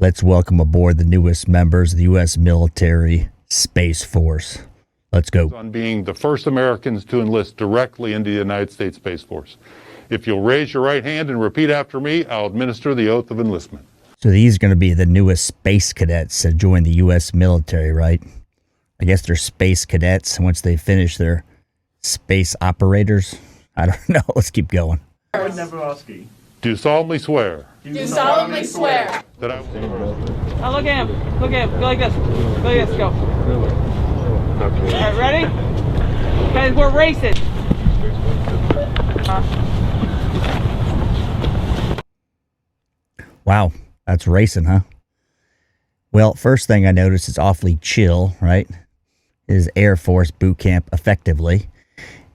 Let's welcome aboard the newest members of the U.S. military Space Force. Let's go. On being the first Americans to enlist directly into the United States Space Force. If you'll raise your right hand and repeat after me, I'll administer the oath of enlistment. So these are going to be the newest space cadets to join the U.S. military, right? I guess they're space cadets once they finish their space operators. I don't know. Let's keep going. Do solemnly swear. Do solemnly swear. That I will. Oh, look at him. Look at him. Go like this. Go like this. Go. All right, ready? Guys, we're racing. Wow, that's racing, huh? Well, first thing I noticed is awfully chill, right? It is Air Force boot camp effectively.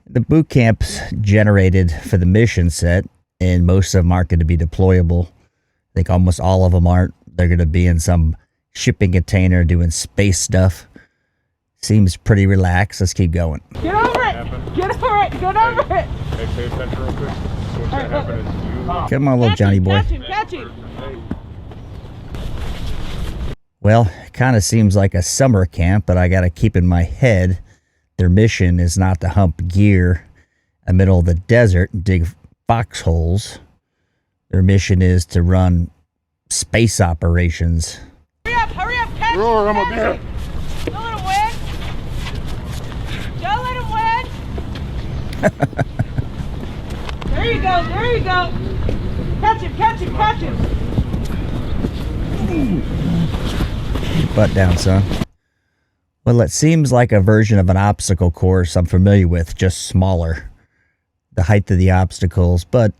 The boot camps generated for the mission set, and most of them aren't going to be deployable. I think almost all of them aren't. They're going to be in some shipping container doing space stuff. Seems pretty relaxed. Let's keep going. Get over it! Get over it! Get over it! Hey, pay attention real quick. What's going to happen is you... Come on, little Johnny boy. Catch him! Catch him! Well, it kind of seems like a summer camp, but I got to keep in my head their mission is not to hump gear in the middle of the desert and dig foxholes. Their mission is to run space operations. Hurry up, catch him! Roar, I'm a bear. Don't let him win! Don't let him win! There you go, there you go! Catch him, catch him, catch him! Butt down, son. Well, it seems like a version of an obstacle course I'm familiar with, just smaller. The height of the obstacles, but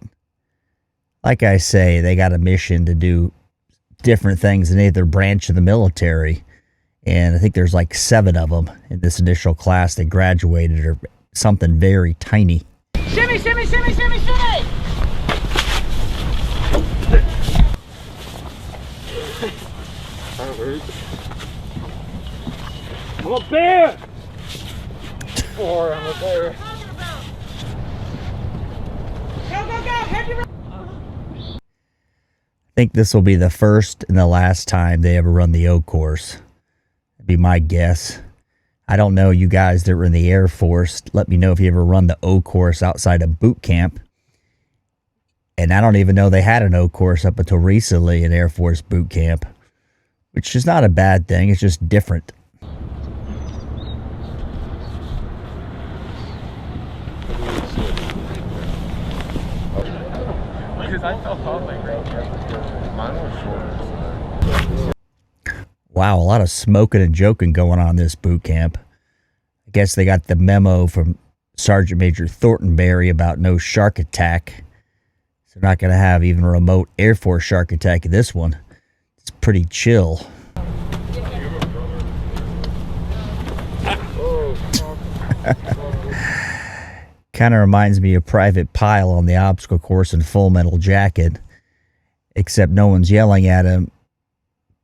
like I say, they got a mission to do different things in either branch of the military. And I think there's like 7 of them in this initial class that graduated or something very tiny. Shimmy, shimmy, shimmy, shimmy, shimmy! I'm a bear! I'm a bear. Go, go, go! Head your... I think this will be the first and the last time they ever run the O course. That'd be my guess. I don't know, you guys that were in the Air Force, let me know if you ever run the O course outside of boot camp. And I don't even know they had an O course up until recently in Air Force boot camp, which is not a bad thing. It's just different. Wow, a lot of smoking and joking going on in this boot camp. I guess they got the memo from Sergeant Major Thorntonberry about no shark attack. So they're not going to have even a remote Air Force shark attack in this one. It's pretty chill. Kind of reminds me of Private Pile on the obstacle course in Full Metal Jacket. Except no one's yelling at him,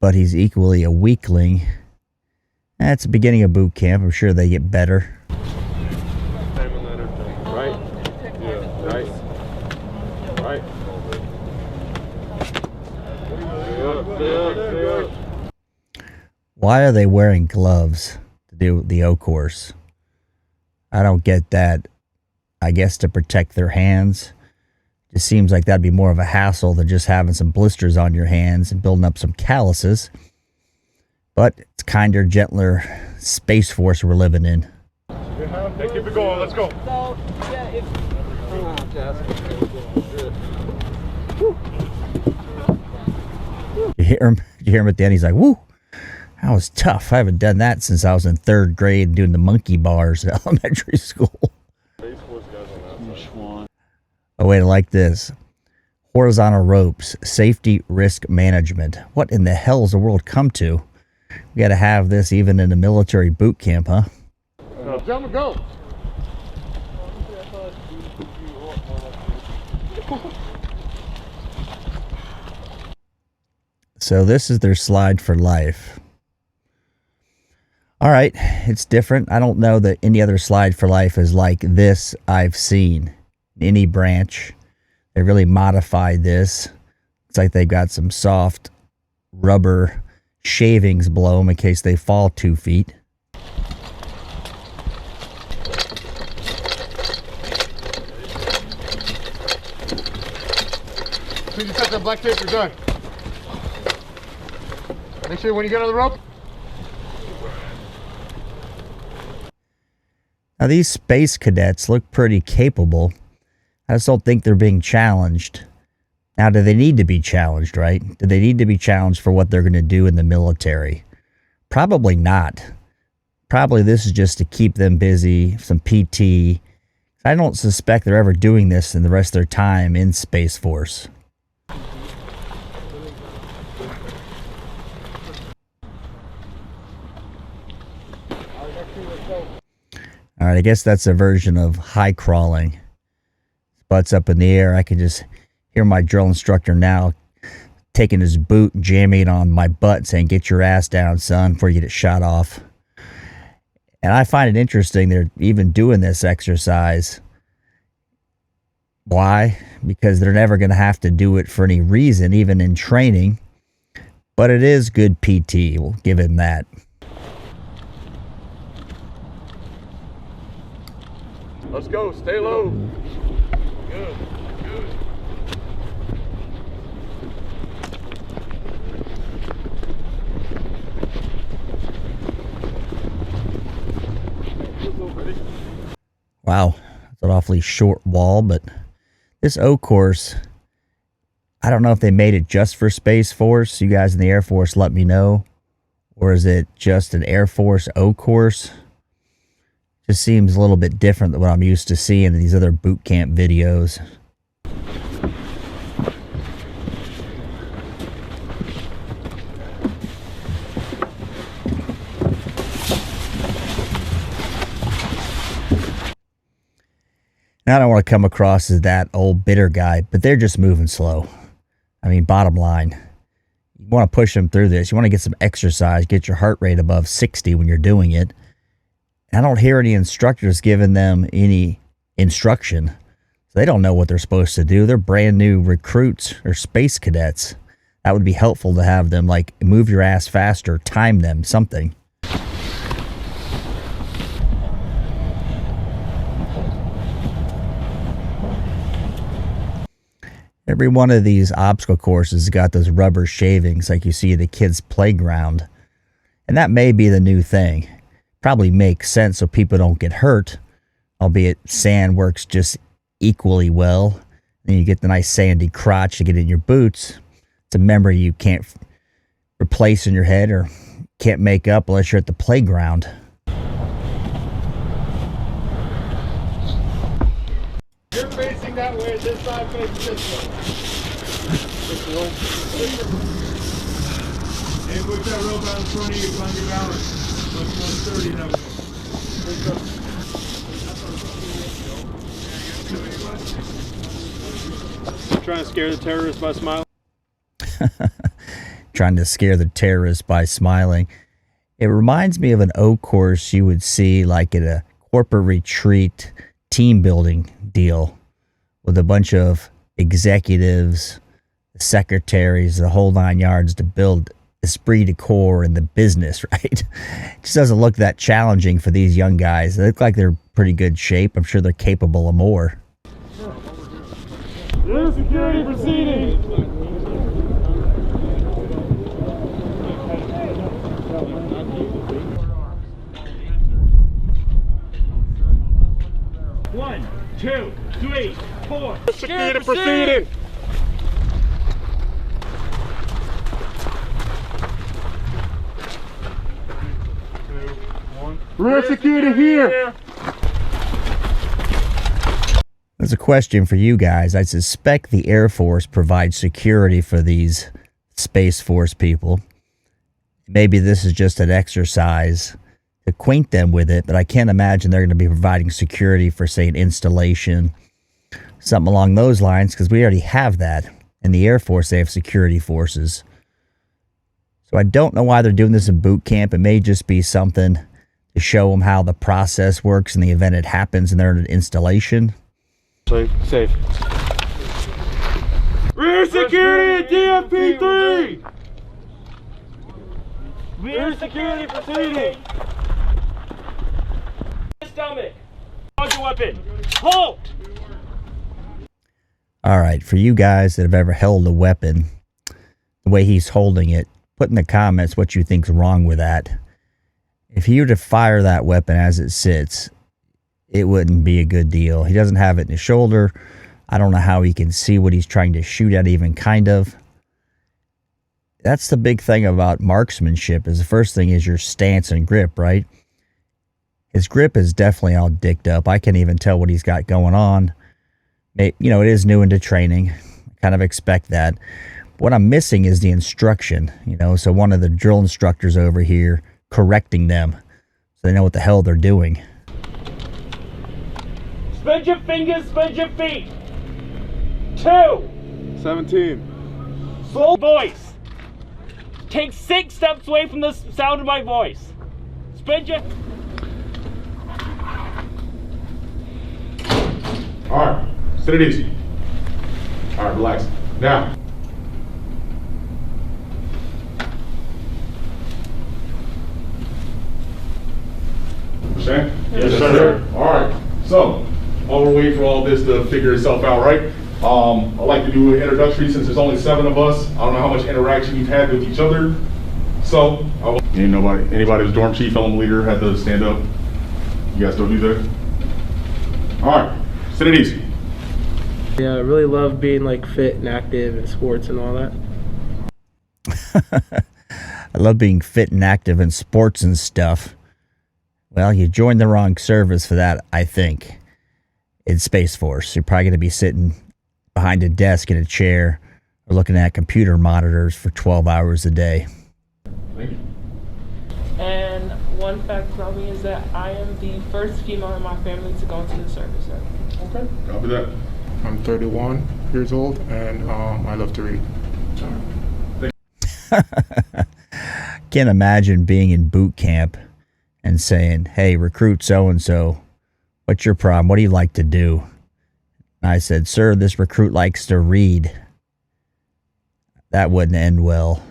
but he's equally a weakling. That's the beginning of boot camp. I'm sure they get better. Right? Yeah, right. Right. Why are they wearing gloves to do the O course? I don't get that. I guess to protect their hands. It seems like that'd be more of a hassle than just having some blisters on your hands and building up some calluses. But it's kinder, gentler Space Force we're living in. Hey, keep it going. Let's go. So, yeah, if... Hang on, You hear him? You hear him at the end? He's like, "Woo, that was tough. I haven't done that since I was in 3rd grade doing the monkey bars at elementary school." Oh, wait, I like this. Horizontal ropes, safety risk management. What in the hell has the world come to? We got to have this even in a military boot camp, huh? Gentlemen, go. So this is their slide for life. All right, it's different. I don't know that any other slide for life is like this I've seen. Any branch. They really modified this. It's like they've got some soft rubber shavings below them in case they fall 2 feet. Please set that black tape, you're done. Make sure when you get on the rope. Now these space cadets look pretty capable. I just don't think they're being challenged. Now, do they need to be challenged, right? Do they need to be challenged for what they're going to do in the military? Probably not. Probably this is just to keep them busy, some PT. I don't suspect they're ever doing this in the rest of their time in Space Force. All right, I guess that's a version of high crawling. Butts up in the air. I can just hear my drill instructor now taking his boot and jamming it on my butt saying, "Get your ass down, son, before you get shot off." And I find it interesting they're even doing this exercise. Why? Because they're never going to have to do it for any reason, even in training. But it is good PT. We'll give him that. Let's go, stay low. Good, good. Wow, that's an awfully short wall, but this O course, I don't know if they made it just for Space Force. You guys in the Air Force let me know. Or is it just an Air Force O course? Just seems a little bit different than what I'm used to seeing in these other boot camp videos. And I don't want to come across as that old bitter guy, but they're just moving slow. I mean, bottom line, you want to push them through this. You want to get some exercise, get your heart rate above 60 when you're doing it. I don't hear any instructors giving them any instruction. So they don't know what they're supposed to do. They're brand new recruits or space cadets. That would be helpful to have them, like, move your ass faster, time them, something. Every one of these obstacle courses has got those rubber shavings like you see at the kids' playground. And that may be the new thing. Probably makes sense so people don't get hurt, albeit sand works just equally well. Then you get the nice sandy crotch to get in your boots. It's a memory you can't replace in your head or can't make up unless you're at the playground. You're facing that way, this side faces this way. Hey, put that rope out in front of you, find your balance. 130 that way. Trying to scare the terrorists by smiling. Trying to scare the terrorists by smiling. It reminds me of an O course you would see like at a corporate retreat team building deal with a bunch of executives, secretaries, the whole 9 yards to build esprit de corps in the business, right? It just doesn't look that challenging for these young guys. They look like they're in pretty good shape. I'm sure they're capable of more. Rear security proceeding. One, two, three, four. Security proceeding. Rear security here. There's a question for you guys. I suspect the Air Force provides security for these Space Force people. Maybe this is just an exercise to acquaint them with it, but I can't imagine they're going to be providing security for, say, an installation, something along those lines, because we already have that. In the Air Force, they have security forces. So I don't know why they're doing this in boot camp. It may just be something to show them how the process works in the event it happens and they're in an installation. Safe. Rear security at DFP3! Rear security proceeding. Stomach. Hold your weapon. Hold. All right, for you guys that have ever held a weapon, the way he's holding it, put in the comments what you think's wrong with that. If he were to fire that weapon as it sits, it wouldn't be a good deal. He doesn't have it in his shoulder. I don't know how he can see what he's trying to shoot at, even kind of. That's the big thing about marksmanship, is the first thing is your stance and grip, right? His grip is definitely all dicked up. I can't even tell what he's got going on. You know, it is new into training. I kind of expect that. What I'm missing is the instruction, you know, so one of the drill instructors over here correcting them so they know what the hell they're doing. Spread your fingers, spread your feet. 2. 17. Slow voice. Take 6 steps away from the sound of my voice. Spread your... All right, sit it easy. All right, relax. Now. Understand? Yes, sir. All right, so while we're waiting for all this to figure itself out, right? I'd like to do an introductory since there's only 7 of us. I don't know how much interaction you've had with each other. So, anybody who's dorm chief, element leader had to stand up. You guys don't do that? All right, sit it easy. Yeah, I really love being like fit and active in sports and all that. I love being fit and active in sports and stuff. Well, you joined the wrong service for that, I think. In Space Force, you're probably going to be sitting behind a desk in a chair or looking at computer monitors for 12 hours a day. Thank you. And one fact about me is that I am the first female in my family to go into the service. Okay, copy that. I'm 31 years old, and I love to read. Can't imagine being in boot camp and saying, hey, recruit so-and-so, what's your problem? What do you like to do? And I said, sir, this recruit likes to read. That wouldn't end well.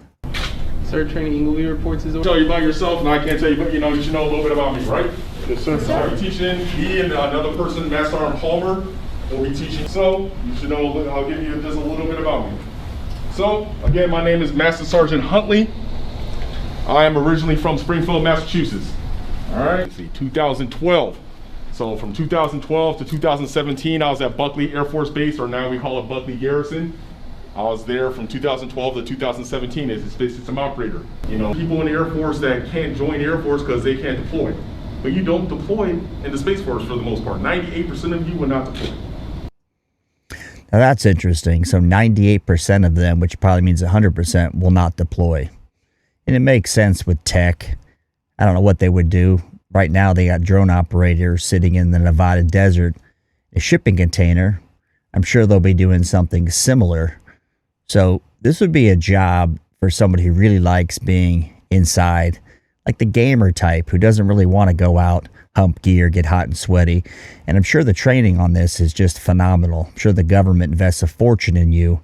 Sir, Training Ingleby reports is over. Tell you about yourself, and I can't tell you, but you know a little bit about me, right? Yes, sir. So I'm teaching, me and another person, Master Sergeant Palmer, will be teaching. So you should know, I'll give you just a little bit about me. So again, my name is Master Sergeant Huntley. I am originally from Springfield, Massachusetts. All right, let's see, 2012. So from 2012 to 2017, I was at Buckley Air Force Base, or now we call it Buckley Garrison. I was there from 2012 to 2017 as a space system operator. You know, people in the Air Force that can't join the Air Force because they can't deploy. But you don't deploy in the Space Force for the most part. 98% of you will not deploy. Now that's interesting. So 98% of them, which probably means 100%, will not deploy. And it makes sense with tech. I don't know what they would do. Right now they got drone operators sitting in the Nevada desert, a shipping container. I'm sure they'll be doing something similar. So this would be a job for somebody who really likes being inside, like the gamer type who doesn't really want to go out, hump gear, get hot and sweaty. And I'm sure the training on this is just phenomenal. I'm sure the government invests a fortune in you.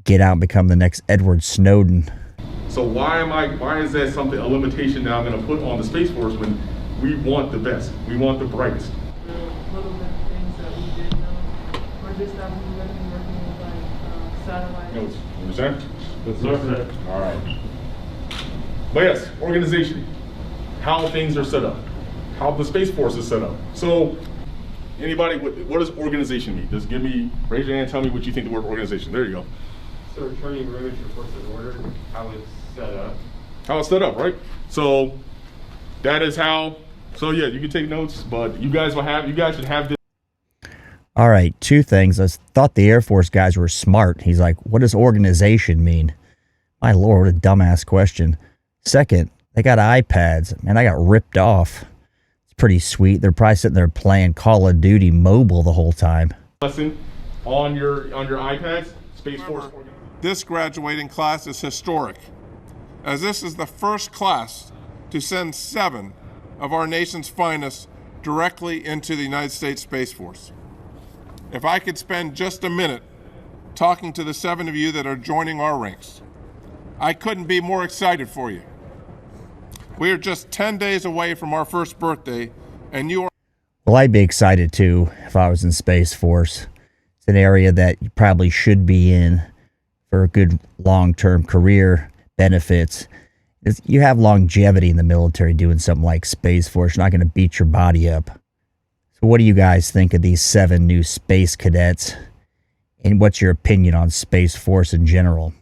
Get out and become the next Edward Snowden. So why is that a limitation that I'm going to put on the Space Force when we want the best? We want the brightest. Little bit of things that we did know. We're just not working with like satellites. You understand? Yes, sir. All right. But yes, organization. How things are set up. How the Space Force is set up. So, anybody, what does organization mean? Just raise your hand, tell me what you think the word organization. There you go. So returning perimeter reports of order, how it's set up. How it's set up, right? So, that is how, so yeah, you can take notes, but you guys should have this. All right, 2 things. I thought the Air Force guys were smart. He's like, what does organization mean? My Lord, what a dumbass question. Second, they got iPads. Man, I got ripped off. It's pretty sweet. They're probably sitting there playing Call of Duty mobile the whole time. Lesson on your iPads, Space Force. This graduating class is historic, as this is the first class to send 7 of our nation's finest directly into the United States Space Force. If I could spend just a minute talking to the 7 of you that are joining our ranks, I couldn't be more excited for you. We are just 10 days away from our first birthday, and you are. Well, I'd be excited too if I was in Space Force. It's an area that you probably should be in for a good long-term career benefits. You have longevity in the military doing something like Space Force. You're not going to beat your body up. So what do you guys think of these 7 new space cadets? And what's your opinion on Space Force in general?